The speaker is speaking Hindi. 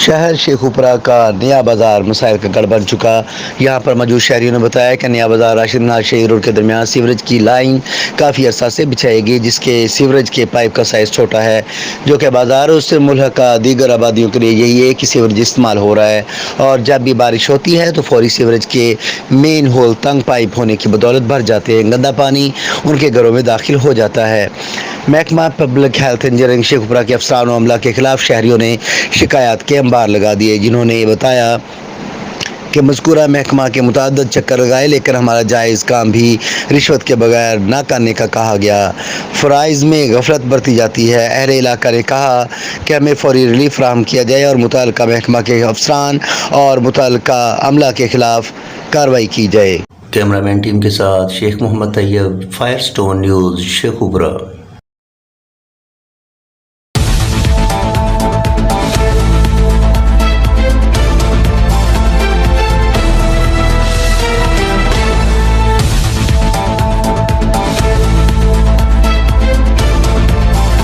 शहर शेखुपुरा का नया बाज़ार मसाइल का गढ़ बन चुका। यहाँ पर मौजूद शहरियों ने बताया कि नया बाज़ार राशिदनाथ शही रोड के दरमियान सीवरेज की लाइन काफ़ी अरसा से बिछाएगी, जिसके सीवरेज के पाइप का साइज़ छोटा है, जो कि बाज़ारों से मुल्हका दीगर आबादियों के लिए यही है कि सीवरेज इस्तेमाल हो रहा है और जब भी बारिश होती है तो फौरी सीवरेज के मेन होल तंग पाइप होने की बदौलत भर जाते हैं। गंदा पानी उनके घरों में दाखिल हो जाता है। महकमा पब्लिक हेल्थ इंजीनियरिंग शेखुपुरा के अफसरान और अमला के खिलाफ शहरियों ने शिकायत के अंबार लगा दिए, जिन्होंने बताया कि मज़कूरा महकमा के मुतअद्दिद चक्कर लगाए लेकर हमारा जायज़ काम भी रिश्वत के बगैर ना करने का कहा गया। फ़राइज़ में गफलत बरती जाती है। अहले इलाका ने कहा कि हमें फौरी रिलीफ फराहम किया जाए और मुतल्लिका महकमा के अफसरान और मुतल्लिका अमला के खिलाफ कार्रवाई की जाए। कैमरामैन टीम के साथ शेख मोहम्मद तैयब, फायरस्टोन न्यूज़ शेखुपुरा।